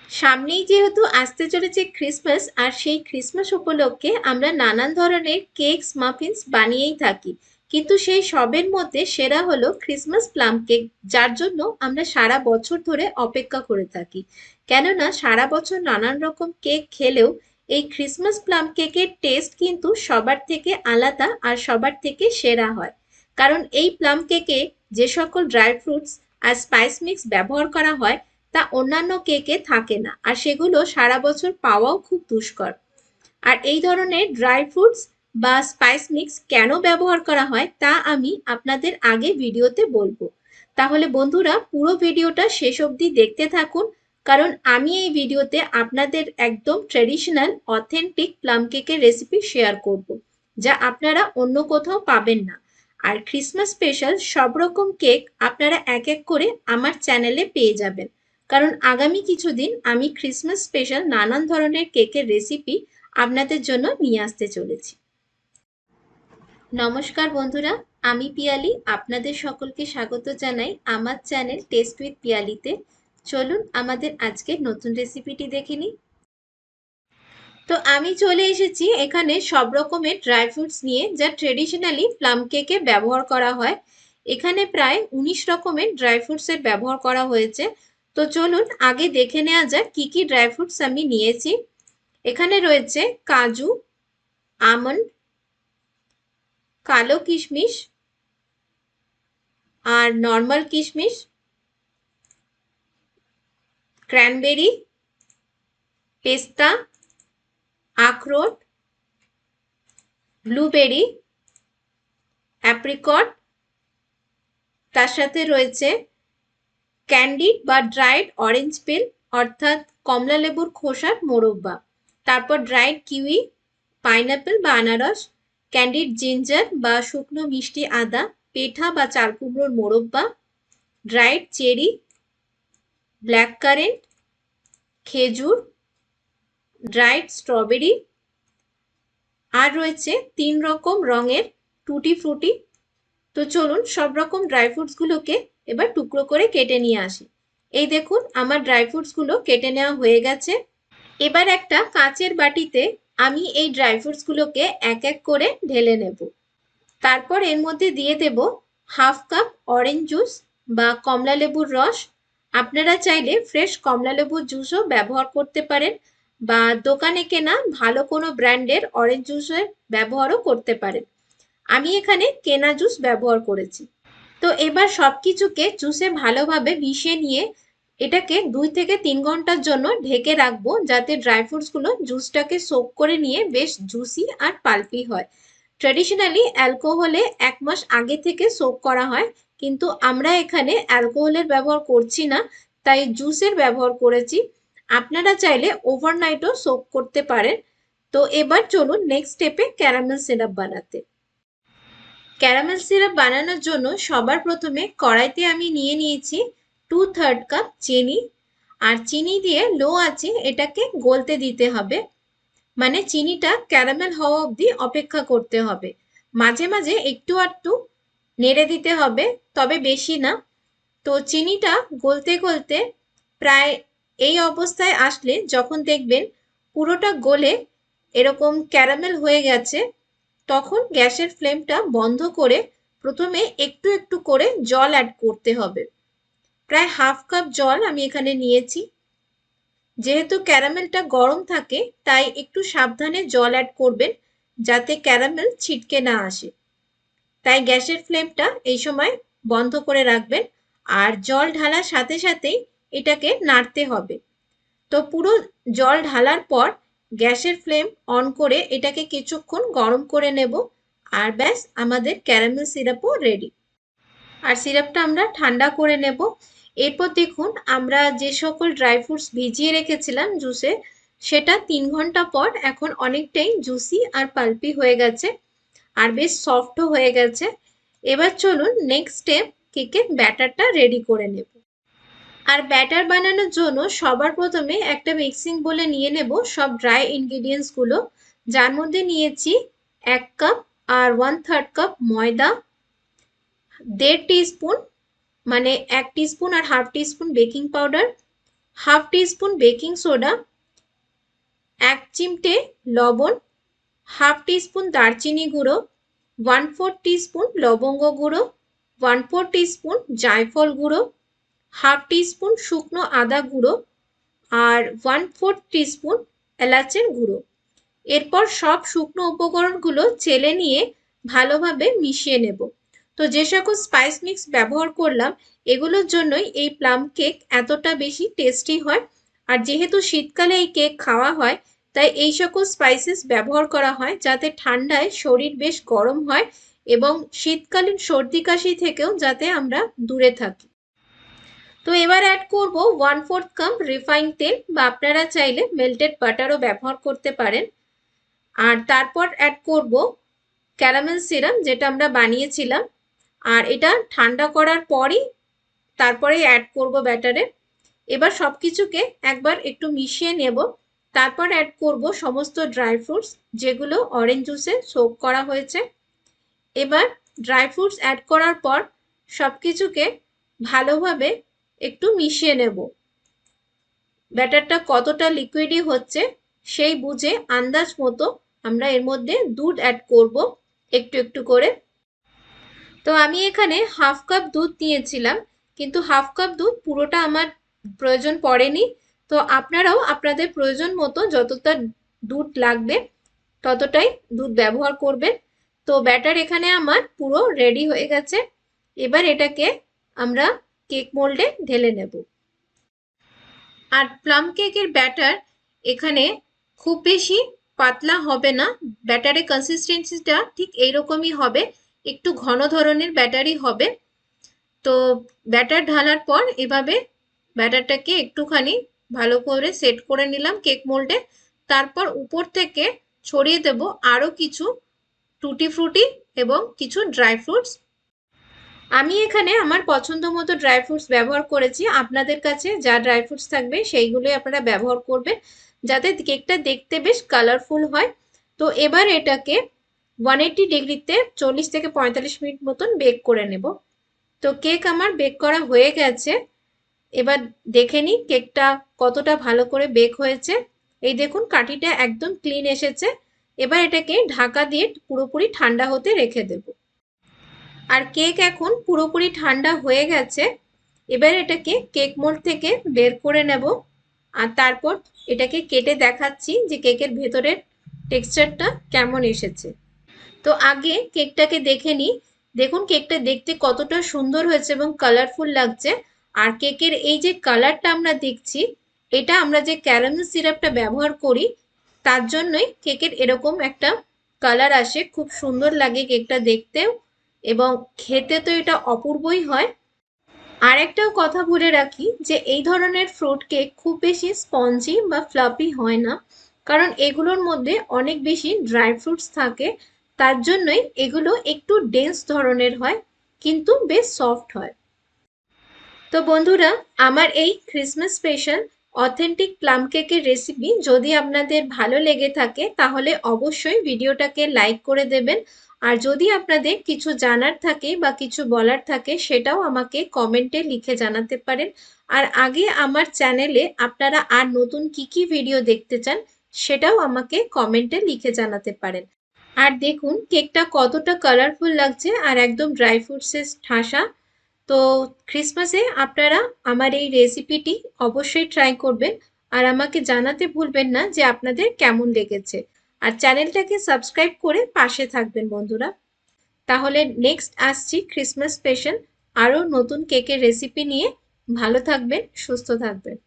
সামনেই যেহেতু আসতে চলেছে ক্রিসমাস, আর সেই ক্রিসমাস উপলক্ষে আমরা নানান ধরনের কেকস মাফিনস বানিয়েই থাকি। কিন্তু সেই সবের মধ্যে সেরা হলো ক্রিসমাস প্লাম কেক, যার জন্য আমরা সারা বছর ধরে অপেক্ষা করে থাকি। কেননা সারা বছর নানান রকম কেক খেলেও এই ক্রিসমাস প্লাম কেকের টেস্ট কিন্তু সবার থেকে আলাদা আর সবার থেকে সেরা হয়। কারণ এই প্লাম কেকে যে সকল ড্রাই ফ্রুটস আর স্পাইস মিক্স ব্যবহার করা হয় তা অন্যান্য কেকে থাকে না, আর সেগুলো সারা বছর পাওয়াও খুব দুষ্কর। আর এই ধরনের ড্রাই ফ্রুটস বা স্পাইস মিক্স কেন ব্যবহার করা হয় তা আমি আপনাদের আগে ভিডিওতে বলবো। তাহলে বন্ধুরা পুরো ভিডিওটা শেষ অবধি দেখতে থাকুন, কারণ আমি এই ভিডিওতে আপনাদের একদম ট্রেডিশনাল অথেন্টিক প্লাম কেকের রেসিপি শেয়ার করব, যা আপনারা অন্য কোথাও পাবেন না। আর ক্রিসমাস স্পেশাল সব রকম কেক আপনারা এক এক করে আমার চ্যানেলে পেয়ে যাবেন, কারণ আগামী কিছুদিন আমি ক্রিসমাস স্পেশাল নানান ধরনের কেকের রেসিপি আপনাদের জন্য নিয়ে আসতে চলেছি। নমস্কার বন্ধুরা, আমি পিয়ালি, আপনাদের সকলকে স্বাগত জানাই আমার চ্যানেল টেস্ট উইথ পিয়ালিতে। চলুন আমাদের আজকের নতুন রেসিপিটি দেখে নিই। তো আমি চলে এসেছি এখানে সব রকমের ড্রাই ফ্রুটস নিয়ে, যা ট্রেডিশনালি প্লাম কেকে ব্যবহার করা হয়। এখানে প্রায় 19 রকমের ড্রাই ফ্রুটসের ব্যবহার করা হয়েছে। তো চলুন আগে দেখে নেওয়া যাক কি কি ড্রাই ফ্রুটস আমি নিয়েছি। এখানে রয়েছে কাজু, আমন্ড, কালো কিশমিশ আর নর্মাল কিশমিশ, ক্র্যানবেরি, পেস্তা, আখরোট, ব্লুবেরি, অ্যাপ্রিকট, তার সাথে রয়েছে ক্যান্ডিড বা ড্রাইড অরেঞ্জ পিল অর্থাৎ কমলা লেবুর খোসার মোরব্বা, তারপর ড্রাইড কিউই, পাইনাপেল বা আনারস, ক্যান্ডিড জিঞ্জার বা শুকনো মিষ্টি আদা, পেঠা বা চালকুমড়োর মোরব্বা, ড্রাইড চেরি, ব্ল্যাক কারেন্ট, খেজুর, ড্রাইড স্ট্রবেরি, আর রয়েছে 3 রকম রঙের টুটি ফ্রুটি। তো চলুন সব রকম ড্রাই ফ্রুটসগুলোকে এবার টুকরো করে কেটে নিয়ে আসি। এই দেখুন আমার ড্রাই ফ্রুটসগুলো কেটে নেওয়া হয়ে গেছে। এবার একটা কাঁচের বাটিতে আমি এই ড্রাই ফ্রুটসগুলোকে এক এক করে ঢেলে নেব। তারপর এর মধ্যে দিয়ে দেব হাফ কাপ অরেঞ্জ জুস বা কমলা লেবুর রস। আপনারা চাইলে ফ্রেশ কমলা লেবুর জুসও ব্যবহার করতে পারেন, বা দোকানে কেনা ভালো কোনো ব্র্যান্ডের অরেঞ্জ জুসের ব্যবহারও করতে পারেন। আমি এখানে কেনা জুস ব্যবহার করেছি। তো এবার সবকিছুকে জুসে ভালোভাবে মিশিয়ে নিয়ে এটাকে 2 থেকে 3 ঘন্টার জন্য ঢেকে রাখবো, যাতে ড্রাই ফ্রুটসগুলো জুসটাকে সোক করে নিয়ে বেশ জুসি আর পাল্পি হয়। ট্র্যাডিশনালি অ্যালকোহলে 1 মাস আগে থেকে সোক করা হয়, কিন্তু আমরা এখানে অ্যালকোহলের ব্যবহার করছি না, তাই জুসের ব্যবহার করেছি। আপনারা চাইলে ওভারনাইটও সোক করতে পারেন। তো এবার চলুন নেক্সট স্টেপে ক্যারামেল সিরাপ বানাতে। ক্যারামেল সিরাপ বানানোর জন্য সবার প্রথমে কড়াইতে আমি নিয়ে নিয়েছি 2/3 কাপ চিনি, আর চিনি দিয়ে লো আঁচে এটাকে গলতে দিতে হবে। মানে চিনিটা ক্যারামেল হওয়া অবধি অপেক্ষা করতে হবে। মাঝে মাঝে একটু আধটু নেড়ে দিতে হবে, তবে বেশি না। তো চিনিটা গলতে গলতে প্রায় এই অবস্থায় আসলে, যখন দেখবেন পুরোটা গলে এরকম ক্যারামেল হয়ে গেছে, তখন গ্যাসের ফ্লেমটা বন্ধ করে প্রথমে একটু একটু করে জল অ্যাড করতে হবে। প্রায় হাফ কাপ জল আমি এখানে নিয়েছি। যেহেতু ক্যারামেলটা গরম থাকে তাই একটু সাবধানে জল অ্যাড করবেন, যাতে ক্যারামেল ছিটকে না আসে। তাই গ্যাসের ফ্লেমটা এই সময় বন্ধ করে রাখবেন, আর জল ঢালার সাথে সাথেই এটাকে নাড়তে হবে। তো পুরো জল ঢালার পর গ্যাসের ফ্লেম অন করে এটাকে কিছুক্ষণ গরম করে নেব, আর ব্যাস আমাদের ক্যারামেল সিরাপও রেডি। আর সিরাপটা আমরা ঠান্ডা করে নেব। এরপর দেখুন আমরা যে সকল ড্রাই ফ্রুটস ভিজিয়ে রেখেছিলাম জুসে, সেটা 3 ঘন্টা পর এখন অনেকটাই জুসি আর পাল্পি হয়ে গেছে, আর বেশ সফটও হয়ে গেছে। এবার চলুন নেক্সট স্টেপ, কেকের ব্যাটারটা রেডি করে নেব। আর ব্যাটার বানানোর জন্য সবার প্রথমে একটা মিক্সিং বোলে নিয়ে নেব সব ড্রাই ইনগ্রিডিয়েন্টস গুলো, যার মধ্যে নিয়েছি 1 কাপ আর 1/3 কাপ ময়দা, 1.5 টিস্পুন মানে 1 টিস্পুন আর half teaspoon baking powder, half teaspoon baking soda, 1 চিমটে লবণ, হাফ টিস্পুন দারচিনি গুঁড়ো, 1/4 টিস্পুন লবঙ্গ গুঁড়ো, 1/4 টিস্পুন জায়ফল গুঁড়ো, হাফ টিস্পুন শুকনো আদা গুঁড়ো আর 1/4 টিস্পুন এলাচের গুঁড়ো। এরপর সব শুকনো উপকরণগুলো চেলে নিয়ে ভালোভাবে মিশিয়ে নেব। তো যে সকল স্পাইস মিক্স ব্যবহার করলাম এগুলোর জন্যই এই প্লাম কেক এতটা বেশি টেস্টি হয়। আর যেহেতু শীতকালে এই কেক খাওয়া হয় তাই এই সকল স্পাইসেস ব্যবহার করা হয় যাতে ঠান্ডায় শরীর বেশ গরম হয় এবং শীতকালীন সর্দি কাশি থেকেও যাতে আমরা দূরে থাকি। তো এবার অ্যাড করব 1/4 কাপ রিফাইন্ড তেল, বা আপনারা চাইলে মেল্টেড বাটারও ব্যবহার করতে পারেন। আর তারপর অ্যাড করব ক্যারামেল সিরাপ, যেটা আমরা বানিয়েছিলাম। আর এটা ঠান্ডা করার পরই তারপরেই অ্যাড করব ব্যাটারে। এবার সব কিছুকে একবার একটু মিশিয়ে নেব। তারপর অ্যাড করব সমস্ত ড্রাই ফ্রুটস যেগুলো অরেঞ্জ জুসে সোক করা হয়েছে। এবার ড্রাই ফ্রুটস অ্যাড করার পর সব কিছুকে ভালোভাবে একটু মিশিয়ে নেব। ব্যাটারটা কতটা লিকুইডি হচ্ছে সেই বুঝে আন্দাজ মতো আমরা এর মধ্যে দুধ অ্যাড করব একটু একটু করে। তো আমি এখানে হাফ কাপ দুধ নিয়েছিলাম, কিন্তু হাফ কাপ দুধ পুরোটা আমার প্রয়োজন পড়েনি। তো আপনারাও আপনাদের প্রয়োজন মতো যতটা দুধ লাগবে ততটাই দুধ ব্যবহার করবেন। তো ব্যাটার এখানে আমার পুরো রেডি হয়ে গেছে। এবার এটাকে আমরা কেক মোল্ডে ঢেলে নেব। আর প্লাম কেকের ব্যাটার এখানে খুব বেশি পাতলা হবে না, ব্যাটারের কনসিস্টেন্সিটা ঠিক এইরকমই হবে, একটু ঘন ধরনের ব্যাটারই হবে। তো ব্যাটার ঢালার পর এভাবে ব্যাটারটাকে একটুখানি ভালো করে সেট করে নিলাম কেক মোল্ডে। তারপর উপর থেকে ছড়িয়ে দেব আরও কিছু টুটি ফ্রুটি এবং কিছু ড্রাই ফ্রুটস। আমি এখানে আমার পছন্দ মতো ড্রাই ফ্রুটস ব্যবহার করেছি। আপনাদের কাছে যা ড্রাই ফ্রুটস থাকবে সেইগুলোই আপনারা ব্যবহার করবেন যাতে কেকটা দেখতে বেশ কালারফুল হয়। তো এবার এটাকে 180 ডিগ্রিতে 40 থেকে 45 মিনিট মতন বেক করে নেব। তো কেক আমার বেক করা হয়ে গেছে। এবার দেখে নিই কেকটা কতটা ভালো করে বেক হয়েছে। এই দেখুন কাঠিটা একদম ক্লিন এসেছে। এবার এটাকে ঢাকা দিয়ে পুরোপুরি ঠান্ডা হতে রেখে দেব। আর কেক এখন পুরোপুরি ঠান্ডা হয়ে গেছে। এবার এটাকে কেক মোল্ড থেকে বের করে নেব আর তারপর এটাকে কেটে দেখাচ্ছি যে কেকের ভেতরের টেক্সচারটা কেমন এসেছে। তো আগে কেকটাকে দেখে নিই। দেখুন কেকটা দেখতে কতটা সুন্দর হয়েছে এবং কালারফুল লাগছে। আর কেকের এই যে কালারটা আমরা দেখছি, এটা আমরা যে ক্যারামেল সিরাপটা ব্যবহার করি তার জন্যই কেকের এরকম একটা কালার আসে। খুব সুন্দর লাগে কেকটা দেখতেও এবং খেতে তো এটা অপূর্বই হয়। আর একটাও কথা বলে রাখি যে এই ধরনের ফ্রুট কেক খুব বেশি স্পঞ্জি বা ফ্লাফি হয় না, কারণ এগুলোর মধ্যে অনেক বেশি ড্রাই ফ্রুটস থাকে। তার জন্যই এগুলো একটু ডেন্স ধরনের হয় কিন্তু বেশ সফট হয়। তো বন্ধুরা, আমার এই ক্রিসমাস স্পেশাল অথেন্টিক প্লাম কেকের রেসিপি যদি আপনাদের ভালো লেগে থাকে তাহলে অবশ্যই ভিডিওটাকে লাইক করে দেবেন। আর যদি আপনাদের কিছু জানার থাকে বা কিছু বলার থাকে সেটাও আমাকে কমেন্টে লিখে জানাতে পারেন। আর আগে আমার চ্যানেলে আপনারা আর নতুন কি কি ভিডিও দেখতে চান সেটাও আমাকে কমেন্টে লিখে জানাতে পারেন। আর দেখুন কেকটা কতটা কালারফুল লাগছে আর একদম ড্রাই ফ্রুটসের ঠাসা। তো ক্রিসমাসে আপনারা আমার এই রেসিপিটি অবশ্যই ট্রাই করবেন আর আমাকে জানাতে ভুলবেন না যে আপনাদের কেমন লেগেছে। আর চ্যানেলটাকে সাবস্ক্রাইব করে পাশে থাকবেন বন্ধুরা। তাহলে নেক্সট আসছি ক্রিসমাস স্পেশাল আরও নতুন কেকের রেসিপি নিয়ে। ভালো থাকবেন, সুস্থ থাকবেন।